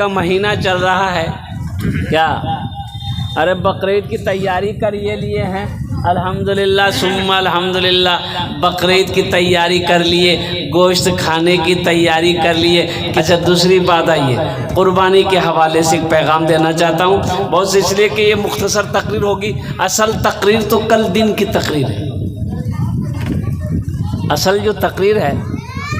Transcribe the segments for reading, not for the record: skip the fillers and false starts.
का महीना चल रहा है क्या? अरे बकरीद की तैयारी करिए लिए हैं, अल्हम्दुलिल्लाह सुम्मा अल्हम्दुलिल्लाह। बकरीद की तैयारी कर लिए, गोश्त खाने की तैयारी कर लिए। अच्छा दूसरी बात आई है, कुर्बानी के हवाले से एक पैगाम देना चाहता हूँ, बहुत इसलिए कि ये मुख्तसर तकरीर होगी। असल तकरीर तो कल दिन की तकरीर है। असल जो तकरीर है,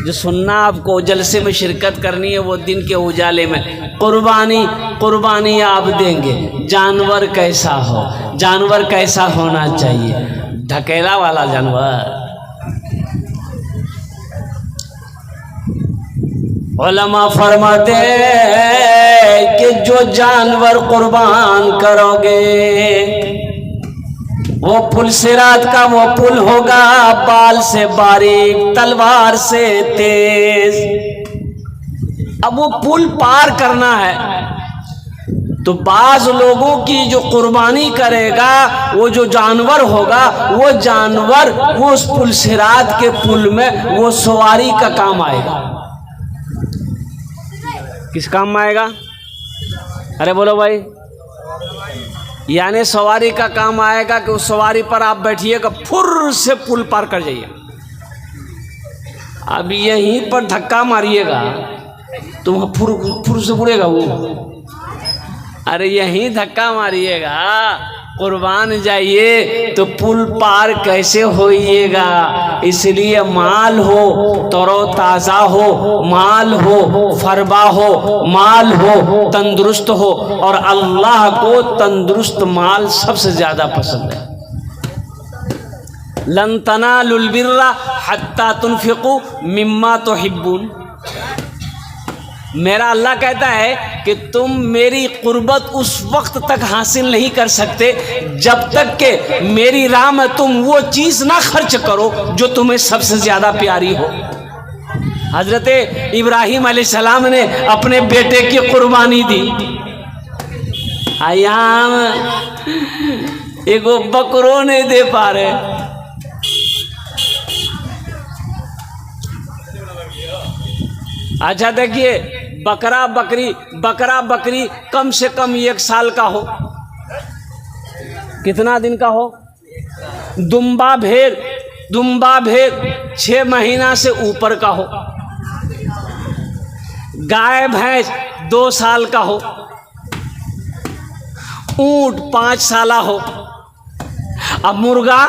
जो सुनना आपको जलसे में शिरकत करनी है, वो दिन के उजाले में कुर्बानी आप देंगे। जानवर कैसा हो, जानवर कैसा होना चाहिए? ढकेला वाला जानवर। उलमा फरमाते हैं कि जो जानवर कुर्बान करोगे वो पुल सिरात का वो पुल होगा, बाल से बारीक तलवार से तेज। अब वो पुल पार करना है तो बाज लोगों की जो कुर्बानी करेगा, वो जो जानवर होगा, वो जानवर वो उस पुल सिरात के पुल में वो सवारी का काम आएगा। किस काम में आएगा? अरे बोलो भाई। यानी सवारी का काम आएगा कि उस सवारी पर आप बैठिएगा, फुर से पुल पार कर जाइए। अब यहीं पर धक्का मारिएगा तो फुर से उड़ेगा वो। अरे यहीं धक्का मारिएगा, कुर्बान जाइए तो पुल पार कैसे होइएगा? इसलिए माल हो तरोताज़ा हो, माल हो फरबा हो, माल हो तंदुरुस्त हो, और अल्लाह को तंदुरुस्त माल सबसे ज़्यादा पसंद है। लन तनालुल बिर्रा हत्ता तुनफिकू मिम्मा तुहिब्बून। मेरा अल्लाह कहता है कि तुम मेरी कुर्बत उस वक्त तक हासिल नहीं कर सकते जब तक कि मेरी राह में तुम वो चीज़ ना खर्च करो जो तुम्हें सबसे ज़्यादा प्यारी हो। हजरत इब्राहीम अलैहिस्सलाम ने अपने बेटे की कुर्बानी दी। आयाम एगो बकरो नहीं दे पा रहे। अच्छा देखिए, बकरा बकरी कम से कम 1 साल का हो। कितना दिन का हो? दुम्बा भेड़ 6 महीना से ऊपर का हो। गाय भैंस 2 साल का हो। ऊंट 5 साल हो। अब मुर्गा,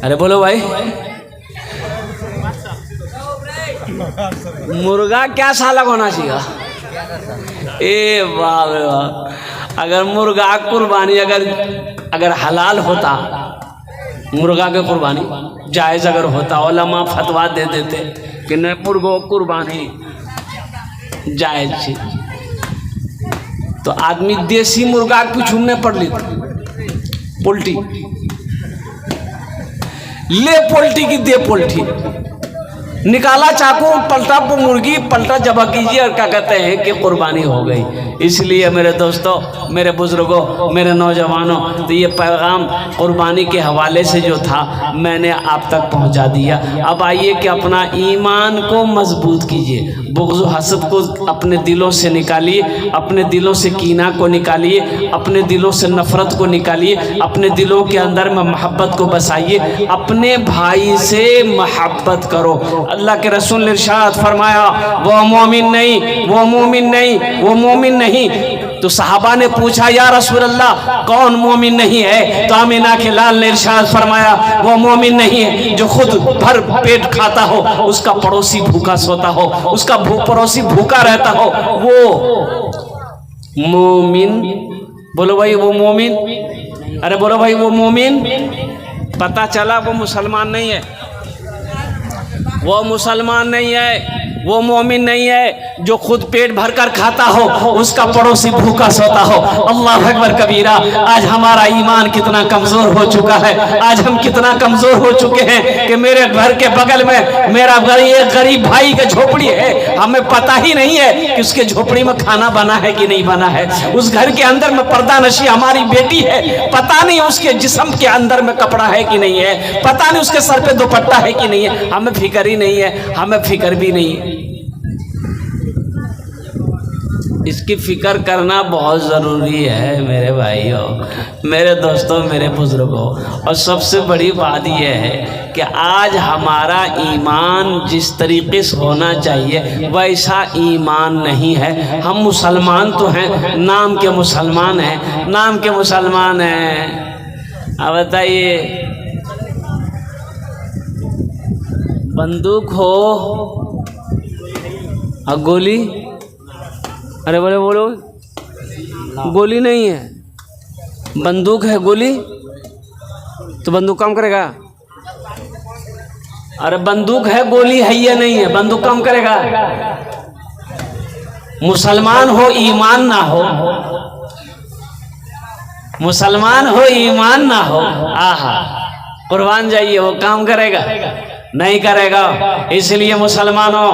अरे बोलो भाई, मुर्गा क्या साला होना चाहिए? ए वाह वाह। अगर मुर्गा कुर्बानी अगर हलाल होता, मुर्गा के कुर्बानी जायज़ अगर होता, उलमा फतवा दे देते कि न मुर्गो कुर्बानी जायज़ थी, तो आदमी देसी मुर्गा के पीछू में पड़ लेता। पोल्ट्री ले, पोल्ट्री की दे, पोल्ट्री निकाला चाकू, पलटा मुर्गी, पलटा जबा कीजिए और क्या कहते हैं कि कुर्बानी हो गई। इसलिए मेरे दोस्तों, मेरे बुजुर्गों, मेरे नौजवानों, तो ये पैगाम कुर्बानी के हवाले से जो था मैंने आप तक पहुंचा दिया। अब आइए कि अपना ईमान को मजबूत कीजिए, बुग़्ज़ हसद को अपने दिलों से निकालिए, अपने दिलों से कीना को निकालिए, अपने दिलों से नफ़रत को निकालिए, अपने दिलों के अंदर में मोहब्बत को बसाइए, अपने भाई से मोहब्बत करो। अल्लाह के रसूल ने इरशाद फरमाया, वो मोमिन नहीं, वो मोमिन नहीं, वो मोमिन नहीं। तो सहाबा ने पूछा, या रसूल अल्लाह कौन मोमिन नहीं है? तो आमिना के लाल ने इरशाद फरमाया, वो मोमिन नहीं है जो खुद भर पेट खाता हो, उसका पड़ोसी भूखा सोता हो, उसका पड़ोसी भूखा रहता हो, वो मोमिन। बोलो भाई वो मोमिन। अरे बोलो भाई वो मोमिन। पता चला वो मुसलमान नहीं है, वो मुसलमान नहीं है, वो मोमिन नहीं है जो खुद पेट भर कर खाता हो, उसका पड़ोसी भूखा सोता हो। अल्लाह अकबर कबीरा। आज हमारा ईमान कितना कमज़ोर हो चुका है, आज हम कितना कमज़ोर हो चुके हैं कि मेरे घर के बगल में मेरा एक गरीब भाई का झोपड़ी है, हमें पता ही नहीं है कि उसके झोपड़ी में खाना बना है कि नहीं बना है। उस घर के अंदर में पर्दा नशी हमारी बेटी है, पता नहीं उसके जिस्म के अंदर में कपड़ा है कि नहीं है, पता नहीं उसके सर पे दुपट्टा है कि नहीं है, हमें फिक्र ही नहीं है, हमें फिक्र भी नहीं है। इसकी फिक्र करना बहुत ज़रूरी है मेरे भाइयों, मेरे दोस्तों, मेरे बुज़ुर्गों। और सबसे बड़ी बात यह है कि आज हमारा ईमान जिस तरीके से होना चाहिए वैसा ईमान नहीं है। हम मुसलमान तो हैं, नाम के मुसलमान हैं, नाम के मुसलमान हैं। अब बताइए, बंदूक हो और गोली, अरे बोले बोलो, गोली नहीं है, बंदूक है, गोली तो बंदूक काम करेगा? अरे बंदूक है, गोली है या नहीं है, बंदूक काम करेगा? मुसलमान हो ईमान ना हो, मुसलमान हो ईमान ना हो, आहा, कुर्बान जाइए, वो काम करेगा? नहीं करेगा। इसलिए मुसलमानों,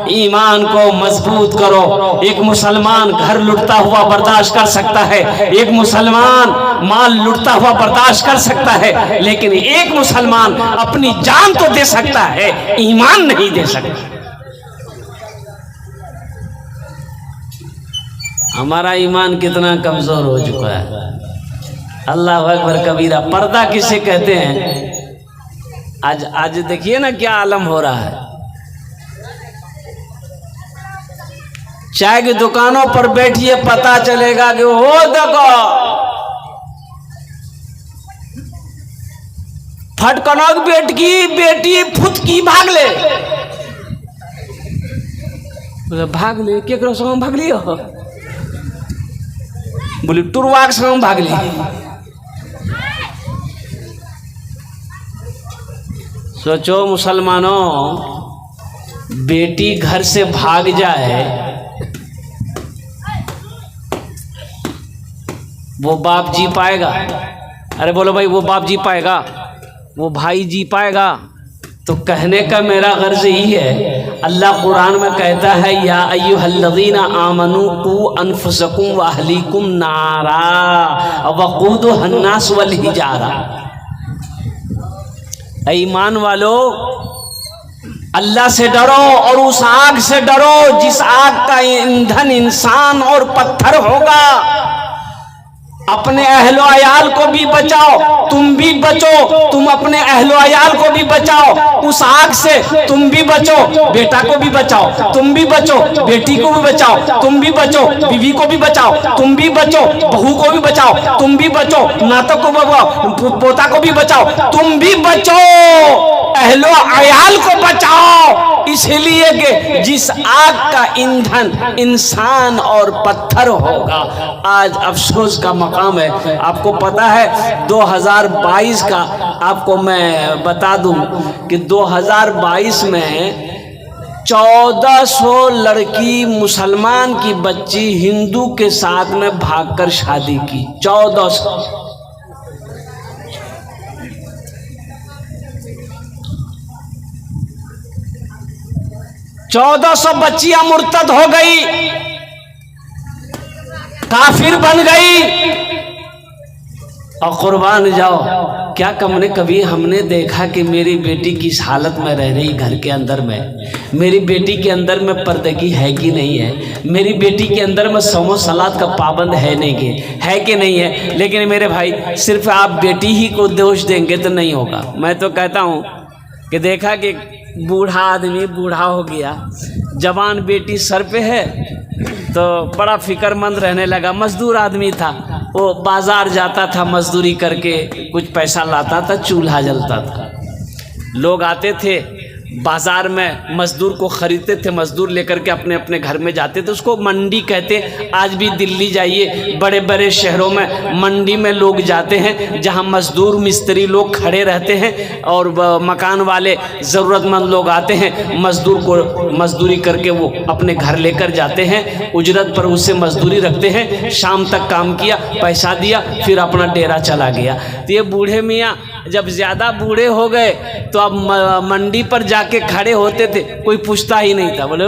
ईमान को मजबूत करो। एक मुसलमान घर लुटता हुआ बर्दाश्त कर सकता है, एक मुसलमान माल लुटता हुआ बर्दाश्त कर सकता है, लेकिन एक मुसलमान अपनी जान तो दे सकता है, ईमान नहीं दे सकता। हमारा ईमान कितना कमजोर हो चुका है। अल्लाह अकबर कबीरा। पर्दा किसे कहते हैं? आज देखिए ना क्या आलम हो रहा है। चाय की दुकानों पर बैठिए, पता चलेगा कि वो देखो फटकनक बेटी फुटकी भाग ले, भाग ले, केकरो संग भाग लियो? बोली टुरवा के संग भाग ली। सोचो मुसलमानों, बेटी घर से भाग जाए, वो बाप जी पाएगा? अरे बोलो भाई, वो बाप जी पाएगा? वो भाई जी पाएगा? तो कहने का मेरा गर्ज यही है, अल्लाह कुरान में कहता है, या अय्युहल्लज़ीना आमनू कू अनफुसकुम व अहलीकुम नारा वक़ूदुहन्नास वल हिजारा। ईमान वालो, अल्लाह से डरो और उस आग से डरो जिस आग का ईंधन इंसान और पत्थर होगा। अपने अहलो अयाल को भी बचाओ, तुम भी बचो, तुम अपने अहलो अयाल को भी बचाओ उस आग से, तुम भी बचो, बेटा को भी बचाओ, तुम भी बचो, बेटी को भी बचाओ, तुम भी बचो, बीवी को भी बचाओ, तुम भी बचो, बहू को भी बचाओ, तुम भी बचो, नातों को बचाओ, पोता को भी बचाओ, तुम भी बचो, अहलो अयाल को बचाओ। इसलिए कि जिस आग का ईंधन इंसान और पत्थर होगा। आज अफसोस का मकाम है। आपको पता है 2022 का, आपको मैं बता दूं कि 2022 में 1400 लड़की मुसलमान की बच्ची हिंदू के साथ में भागकर शादी की। 1400 बच्चियां मुर्तद हो गई, काफिर बन गई। और कुर्बान जाओ, क्या कभी हमने देखा कि मेरी बेटी किस हालत में रह रही घर के अंदर में? मेरी बेटी के अंदर में पर्दगी है कि नहीं है? मेरी बेटी के अंदर में सौमो सलात का पाबंद है कि नहीं है? लेकिन मेरे भाई, सिर्फ आप बेटी ही को दोष देंगे तो नहीं होगा। मैं तो कहता हूँ कि देखा कि बूढ़ा आदमी बूढ़ा हो गया, जवान बेटी सर पे है, तो बड़ा फिक्रमंद रहने लगा। मजदूर आदमी था, वो बाजार जाता था, मजदूरी करके कुछ पैसा लाता था, चूल्हा जलता था। लोग आते थे बाजार में, मजदूर को खरीदते थे, मजदूर लेकर के अपने अपने घर में जाते थे। उसको मंडी कहते। आज भी दिल्ली जाइए, बड़े बड़े शहरों में मंडी में लोग जाते हैं, जहां मजदूर मिस्त्री लोग खड़े रहते हैं और मकान वाले ज़रूरतमंद लोग आते हैं, मजदूर को मजदूरी करके वो अपने घर लेकर जाते हैं, उजरत पर उससे मजदूरी रखते हैं। शाम तक काम किया, पैसा दिया, फिर अपना डेरा चला गया। तो ये बूढ़े मियाँ जब ज़्यादा बूढ़े हो गए तो अब मंडी पर जाके खड़े होते थे, कोई पूछता ही नहीं था। बोले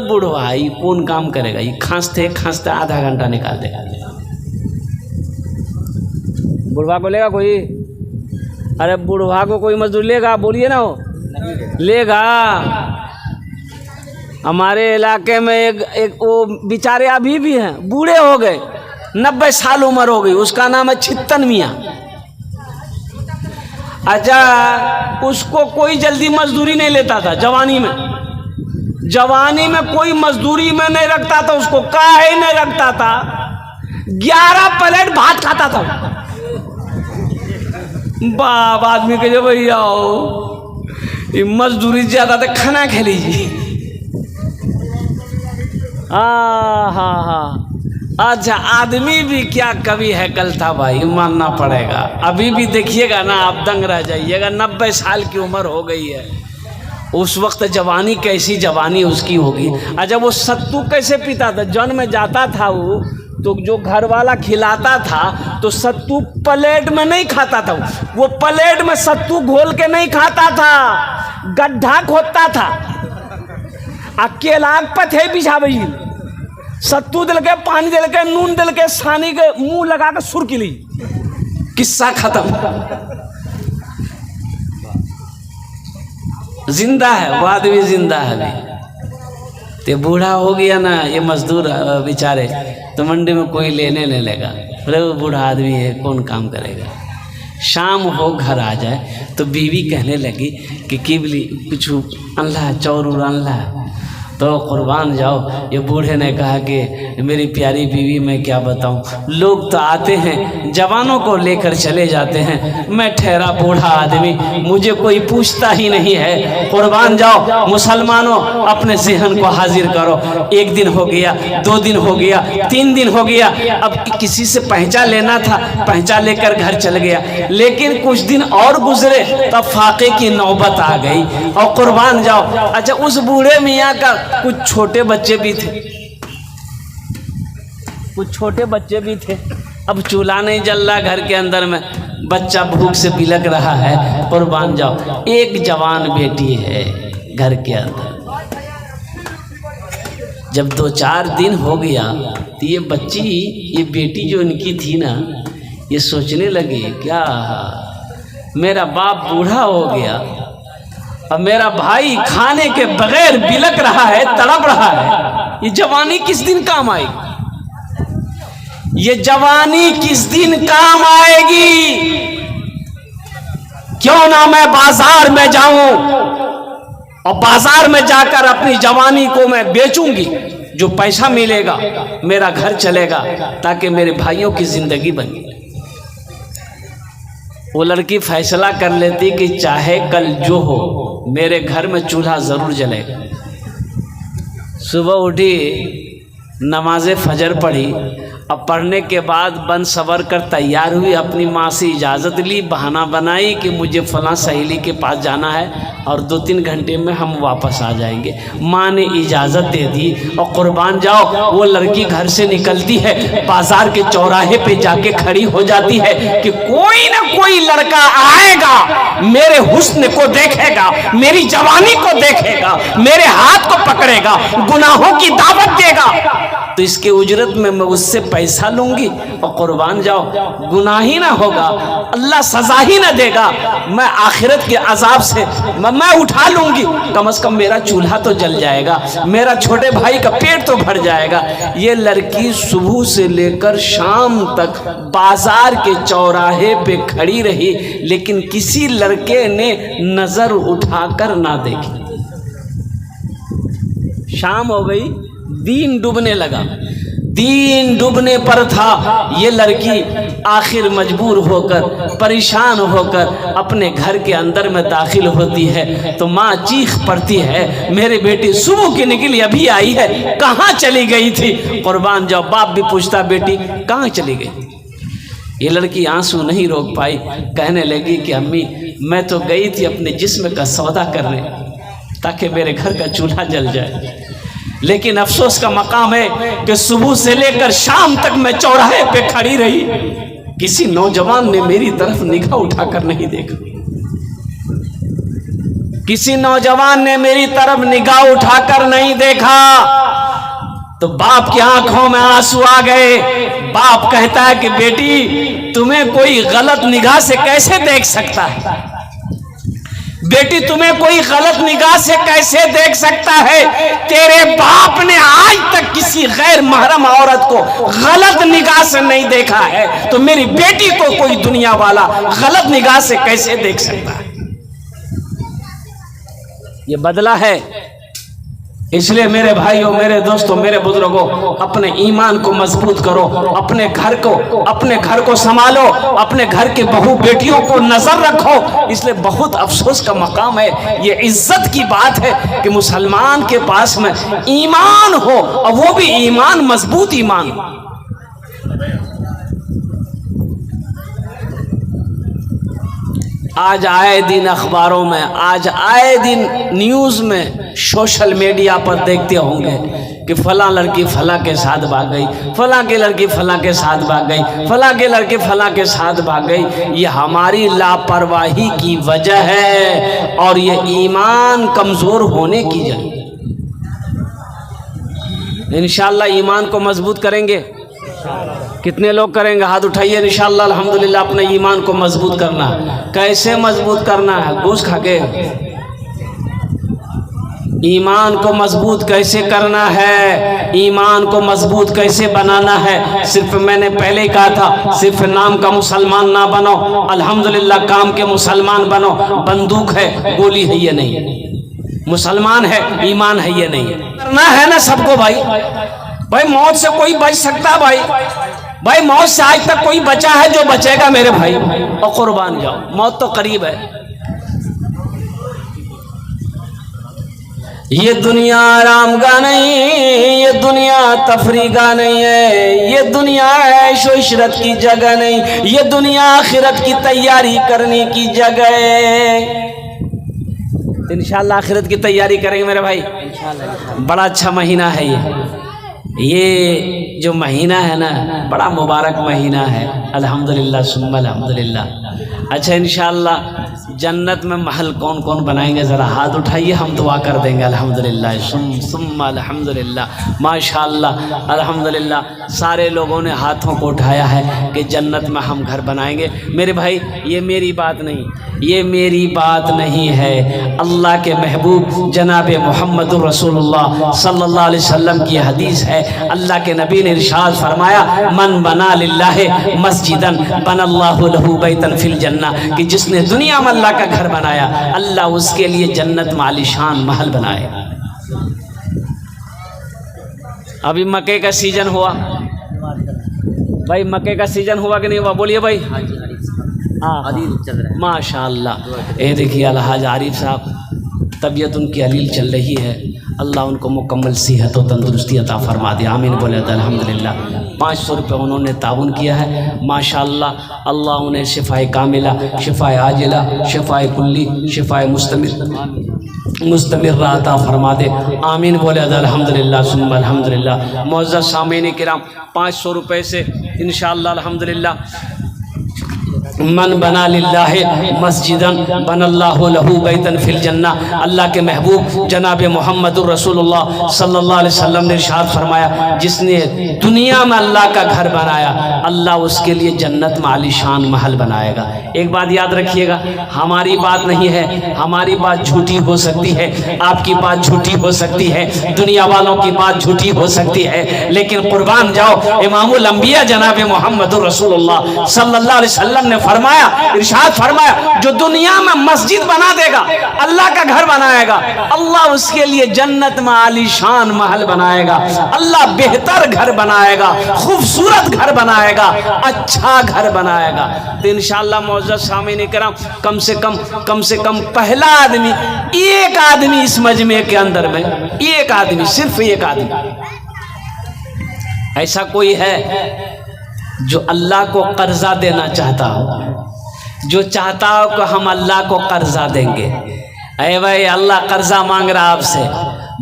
बूढ़ा ये कौन काम करेगा, ये खांसते खांसते आधा घंटा निकाल देगा। बुढ़वा को लेगा कोई? अरे बुढ़वा को कोई मजदूर लेगा? बोलिए ना, हो लेगा। हमारे इलाके में एक वो बेचारे अभी भी हैं, बूढ़े हो गए, 90 साल उम्र हो गई, उसका नाम है छित्तन मियाँ। अच्छा, उसको कोई जल्दी मजदूरी नहीं लेता था जवानी में, जवानी में कोई मजदूरी में नहीं रखता था उसको, काहे नहीं रखता था, 11 प्लेट भात खाता था। बाप आदमी के जो भैया मजदूरी ज्यादा तो खाना खा लीजिए। हाँ, अच्छा, आदमी भी क्या कभी हैकल था भाई, मानना पड़ेगा। अभी भी देखिएगा ना, आप दंग रह जाइएगा, 90 साल की उम्र हो गई है। उस वक्त जवानी कैसी जवानी उसकी होगी। अच्छा, वो सत्तू कैसे पीता था, जन्म में जाता था वो तो जो घर वाला खिलाता था तो सत्तू प्लेट में नहीं खाता था, वो प्लेट में सत्तू घोल के नहीं खाता था, गड्ढा खोदता था, अकेला पथे बिछावे, सत्तू दिल के, पानी दिल के, नून दिल के, सानी के मुंह लगा के सुर की ली, किस्सा खत्म। जिंदा है वो आदमी, जिंदा है अभी। तो बूढ़ा हो गया ना ये मजदूर बेचारे, तो मंडी में कोई लेने नहीं लेगा, अरे वो बूढ़ा आदमी है, कौन काम करेगा। शाम हो घर आ जाए तो बीवी कहने लगी कि किबली कुछ अल्लाह चौर उर अल्लाह, तो कुर्बान जाओ। ये बूढ़े ने कहा कि मेरी प्यारी बीवी, मैं क्या बताऊं, लोग तो आते हैं जवानों को लेकर चले जाते हैं, मैं ठहरा बूढ़ा आदमी, मुझे कोई पूछता ही नहीं है। कुर्बान जाओ, मुसलमानों अपने ज़हन को हाजिर करो। 1 दिन हो गया, 2 दिन हो गया, 3 दिन हो गया, अब किसी से पहचान लेना था, पहचान लेकर घर चल गया। लेकिन कुछ दिन और गुजरे तब फाके की नौबत आ गई और कुर्बान जाओ। अच्छा, उस बूढ़े मियाँ का कुछ छोटे बच्चे भी थे, कुछ छोटे बच्चे भी थे। अब चूल्हा नहीं जल रहा घर के अंदर में, बच्चा भूख से बिलक रहा है, कुर्बान जाओ। एक जवान बेटी है घर के अंदर। जब 2-4 दिन हो गया तो ये बच्ची, ये बेटी जो इनकी थी ना, ये सोचने लगी क्या मेरा बाप बूढ़ा हो गया, अब मेरा भाई खाने के बगैर बिलक रहा है, तड़प रहा है, ये जवानी किस दिन काम आएगी, ये जवानी किस दिन काम आएगी। क्यों ना मैं बाजार में जाऊं और बाजार में जाकर अपनी जवानी को मैं बेचूंगी, जो पैसा मिलेगा मेरा घर चलेगा, ताकि मेरे भाइयों की जिंदगी बने। वो लड़की फैसला कर लेती कि चाहे कल जो हो, मेरे घर में चूल्हा ज़रूर जलेगा। सुबह उठी, नमाज फजर पढ़ी, अब पढ़ने के बाद बन सवर कर तैयार हुई, अपनी माँ से इजाज़त ली, बहाना बनाई कि मुझे फ़लाँ सहेली के पास जाना है और 2-3 घंटे में हम वापस आ जाएंगे। माँ ने इजाज़त दे दी और कुर्बान जाओ, वो लड़की घर से निकलती है, बाज़ार के चौराहे पे जाके खड़ी हो जाती है कि कोई ना कोई लड़का आएगा, मेरे हुस्न को देखेगा, मेरी जवानी को देखेगा, मेरे हाथ को पकड़ेगा, गुनाहों की दावत देगा, तो इसके उजरत में मैं उससे पैसा लूंगी और कुर्बान जाओ, गुनाह ही ना होगा, अल्लाह सजा ही ना देगा, मैं आखिरत के अजाब से मैं उठा लूंगी, कम से कम मेरा चूल्हा तो जल जाएगा, मेरा छोटे भाई का पेट तो भर जाएगा। ये लड़की सुबह से लेकर शाम तक बाजार के चौराहे पे खड़ी रही, लेकिन किसी लड़के ने नजर उठाकर ना देखी। शाम हो गई, दिन डूबने लगा, दिन डूबने पर था। ये लड़की आखिर मजबूर होकर, परेशान होकर अपने घर के अंदर में दाखिल होती है, तो माँ चीख पड़ती है, मेरे बेटी सुबह की निकली, अभी आई है, कहाँ चली गई थी। कुर्बान जाओ, बाप भी पूछता, बेटी कहाँ चली गई। ये लड़की आंसू नहीं रोक पाई, कहने लगी कि अम्मी, मैं तो गई थी अपने जिस्म का सौदा करने, ताकि मेरे घर का चूल्हा जल जाए, लेकिन अफसोस का मकाम है कि सुबह से लेकर शाम तक मैं चौराहे पे खड़ी रही, किसी नौजवान ने मेरी तरफ निगाह उठाकर नहीं देखा, किसी नौजवान ने मेरी तरफ निगाह उठाकर नहीं देखा। तो बाप की आंखों में आंसू आ गए। बाप कहता है कि बेटी, तुम्हें कोई गलत निगाह से कैसे देख सकता है, बेटी तुम्हें कोई गलत निगाह से कैसे देख सकता है? तेरे बाप ने आज तक किसी गैर महरम औरत को गलत निगाह से नहीं देखा है, तो मेरी बेटी को कोई दुनिया वाला गलत निगाह से कैसे देख सकता है? ये बदला है। इसलिए मेरे भाइयों, मेरे दोस्तों, मेरे बुजुर्गों, अपने ईमान को मजबूत करो, अपने घर को संभालो, अपने घर के बहू बेटियों को नजर रखो। इसलिए बहुत अफसोस का मकाम है, ये इज्जत की बात है कि मुसलमान के पास में ईमान हो, और वो भी ईमान मजबूत ईमान। आज आए दिन अखबारों में, आज आए दिन न्यूज़ में, सोशल मीडिया पर देखते होंगे कि फला लड़की फला के साथ भाग गई, फला की लड़की फला के साथ भाग गई, फला के लड़की फला के साथ भाग गई। ये हमारी लापरवाही की वजह है और ये ईमान कमज़ोर होने की वजह। इंशाअल्लाह ईमान को मजबूत करेंगे। कितने लोग करेंगे? हाथ उठाइए। इंशाअल्लाह अल्हम्दुलिल्लाह अपने ईमान को मजबूत करना। कैसे मजबूत करना है? घूस खा के। ईमान को मजबूत कैसे करना है, ईमान को मजबूत कैसे बनाना है? सिर्फ मैंने पहले ही कहा था, सिर्फ नाम का मुसलमान ना बनो, अल्हम्दुलिल्लाह काम के मुसलमान बनो। बंदूक है, गोली है ये नहीं, मुसलमान है, ईमान है ये नहीं। करना है ना सबको भाई। भाई मौत से कोई बच सकता है भाई मौत से आज तक कोई बचा है? जो बचेगा मेरे भाई, और कुर्बान जाओ, मौत तो करीब है। ये दुनिया आराम का नहीं, ये दुनिया तफरी का नहीं है, ये दुनिया ऐशो इशरत की जगह नहीं, ये दुनिया आखिरत की तैयारी करने की जगह है। इंशाअल्लाह आखिरत की तैयारी करेंगे मेरे भाई। बड़ा अच्छा महीना है ये जो महीना है ना, बड़ा मुबारक महीना है। अल्हम्दुलिल्लाह सुम्मा अल्हम्दुलिल्लाह। अच्छा, इंशाअल्लाह जन्नत में महल कौन कौन बनाएंगे? ज़रा हाथ उठाइए, हम दुआ कर देंगे। अल्हम्दुलिल्लाह सुम्मा अल्हम्दुलिल्लाह, माशाअल्लाह अल्हम्दुलिल्लाह। सारे लोगों ने हाथों को उठाया है कि जन्नत में हम घर बनाएंगे। मेरे भाई, ये मेरी बात नहीं, ये मेरी बात नहीं है, अल्लाह के महबूब जनाब मोहम्मद रसूलुल्लाह सल्लल्लाहु अलैहि वसल्लम की हदीस है। अल्लाह के नबी ने इरशाद फरमाया, मन बना लिल्लाहि मस्जिदन बनल्लाहु लहू बैतन फिल जन्ना, कि जिसने दुनिया में अल्लाह का घर बनाया, अल्लाह उसके लिए जन्नत में आलीशान महल बनाए। अभी मक्के का सीजन हुआ भाई, मक्के का सीजन हुआ कि नहीं हुआ? बोलिए भाई। माशाअल्लाह। ये देखिए अलहाज आरिफ साहब, तबीयत उनकी अलील चल रही है। अल्लाह उनको मुकम्मल सेहत और तंदुरुस्ती अता फरमा दे, आमीन बोले अल्हम्दुलिल्लाह। 500 रुपये उन्होंने ताउन किया है, माशाअल्लाह। अल्लाह उन्हें शिफाए कामिला, शिफाए आजिला, शिफाए कुल्ली, शिफाए मुस्तमिर अता फरमा दे, आमीन बोले अल्हम्दुलिल्लाह सुम्मा अल्हम्दुलिल्लाह। मुअज़्ज़ज़ सामीन किराम, 500 रुपये से इंशाअल्लाह अल्हम्दुलिल्लाह मन बना लिल्लाहि मस्जिदन बनल्लाहु लहू बैतन फिल जन्ना, अल्लाह के महबूब जनाब मोहम्मद रसूलुल्लाह सल्लल्लाहु अलैहि वसल्लम ने इरशाद फरमाया, जिसने दुनिया में अल्लाह का घर बनाया, अल्लाह उसके लिए जन्नत में आलीशान महल बनाएगा। एक बात याद रखिएगा, हमारी बात नहीं है, हमारी बात झूठी हो सकती है, आपकी बात झूठी हो सकती है, दुनिया वालों की बात झूठी हो सकती है, लेकिन कुर्बान जाओ, इमामुल अंबिया जनाब मोहम्मद रसूलुल्लाह सल्लल्लाहु अलैहि वसल्लम ने फरमाया, इरशाद फरमाया, जो दुनिया में मस्जिद बना देगा, अल्लाह का घर बनाएगा, अल्लाह उसके लिए जन्नत में आलीशान महल बनाएगा, अल्लाह बेहतर घर बनाएगा, खूबसूरत घर बनाएगा, अच्छा घर बनाएगा। तो इंशाअल्लाह मुअज़्ज़ज़ सामीन किराम, कम से कम पहला आदमी, एक आदमी इस मजमे के अंदर में, एक आदमी, सिर्फ एक आदमी ऐसा कोई है जो अल्लाह को कर्जा देना चाहता हो, जो चाहता हो कि हम अल्लाह को कर्जा देंगे? अरे भाई, अल्लाह कर्जा मांग रहा आपसे,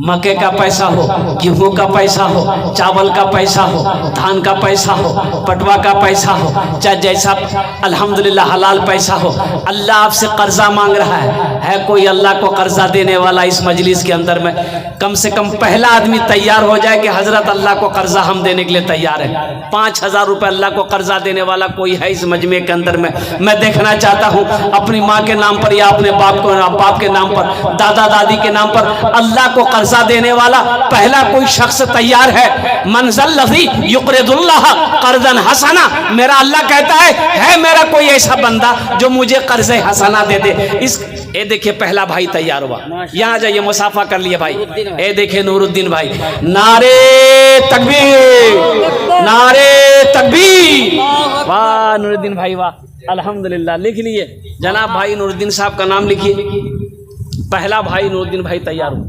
मक्के का पैसा हो, गेहूं का पैसा हो, चावल का पैसा हो, धान का पैसा हो, पटवा का पैसा हो, चाहे जैसा अल्हम्दुलिल्लाह हलाल पैसा हो, अल्लाह आपसे कर्जा मांग रहा है कोई अल्लाह को कर्जा देने वाला इस मजलिस के अंदर में? कम से कम पहला आदमी तैयार हो जाए कि हजरत अल्लाह को कर्जा हम देने के लिए तैयार है। 5,000 रुपये अल्लाह को कर्जा देने वाला कोई है इस मजमे के अंदर में? मैं देखना चाहता हूँ अपनी माँ के नाम पर या अपने बाप के नाम पर, दादा दादी के नाम पर अल्लाह को कर्जा देने वाला पहला कोई शख्स तैयार है? मनज़ल लज़ी युक़रिदुल्लाह क़र्ज़न हसना, मेरा अल्लाह कहता है मेरा कोई ऐसा बंदा जो मुझे कर्ज़े हसना दे दे। इस ये देखिए पहला भाई तैयार हुआ, यहाँ जाइए मुसाफा कर लिए भाई। ये देखिए नूरुद्दीन भाई, नारे तकबीर, नारे तकबीर, वाह नूरुद्दीन भाई वाह, अल्हम्दुलिल्लाह। लिख लिए जनाब भाई नूरुद्दीन साहब का नाम लिखिए। पहला भाई नूरुद्दीन भाई तैयार हुआ,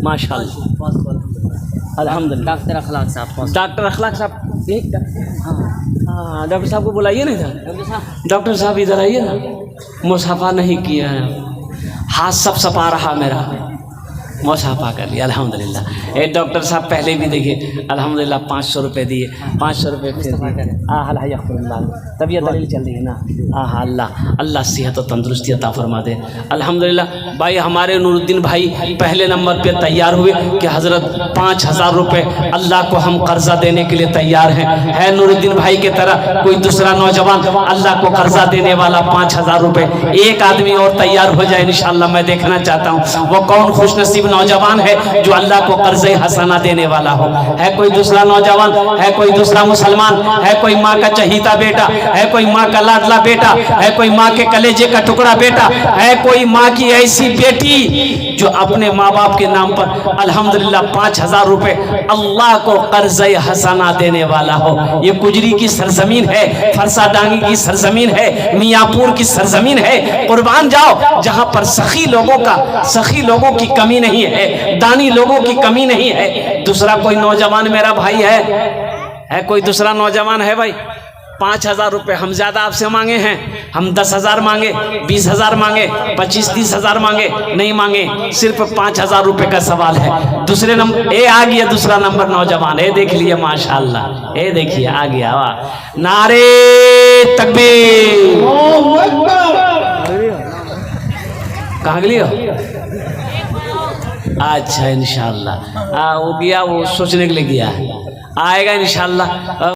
माशाअल्लाह अल्हम्दुलिल्लाह। डॉक्टर अखलाक साहब, डॉक्टर अखलाक साहब, हाँ डॉक्टर साहब को बुलाइए ना इधर। डॉक्टर साहब इधर आइए ना, मुसाफा नहीं किया है, हाथ सब सपा रहा मेरा, मुसाफा कर लिया अल्हम्दुलिल्लाह। एक डॉक्टर साहब पहले भी देखिए अल्हम्दुलिल्लाह 500 रुपये दिए, 500 रुपये फिर तबीयत दलील चल रही है ना। अल्लाह अल्लाह सेहत और तंदुरुस्ती अता फरमा दे अल्हम्दुलिल्लाह। भाई हमारे नूरुद्दीन भाई पहले नंबर पे तैयार हुए कि हज़रत 5,000 रुपये अल्लाह को हम कर्जा देने के लिए तैयार हैं। है नूरुद्दीन भाई की तरह कोई दूसरा नौजवान अल्लाह को कर्जा देने वाला 5,000 रुपये? एक आदमी और तैयार हो जाए इंशाअल्लाह, मैं देखना चाहता हूँ वो कौन खुशनसीब नौजवान है जो अल्लाह को कर्ज़े हसना देने वाला हो। है कोई दूसरा नौजवान, है कोई दूसरा मुसलमान, है कोई माँ का चहीता बेटा, है कोई माँ का लाडला बेटा, है कोई माँ के कलेजे का टुकड़ा बेटा, है कोई माँ की ऐसी बेटी जो अपने माँ बाप के नाम पर अल्हम्दुलिल्लाह 5,000 रुपये अल्लाह को कर्ज़े हसना देने वाला हो। ये गुजरी की सरजमीन है, फरसा डांगी की सरजमीन है, मियाँपुर की सरजमीन है। कुर्बान जाओ जहाँ पर सखी लोगों की कमी नहीं है, दानी लोगों की कमी नहीं है। दूसरा कोई नौजवान मेरा भाई है कोई दूसरा नौजवान है भाई? 5,000 रुपये हम ज्यादा आपसे मांगे हैं, हम 10,000 मांगे, 20,000 मांगे, 25-30,000 मांगे, नहीं मांगे, सिर्फ 5,000 रुपये का सवाल है। दूसरे नंबर ए आ गया, दूसरा नंबर नौजवान, ये देख लिए माशाअल्लाह, ये देखिए आ गया, वाह नारे तकबीर। कहाँ गई हो? अच्छा इंशाअल्लाह वो गया, वो सोचने के लिए गया है, आएगा इंशाअल्लाह।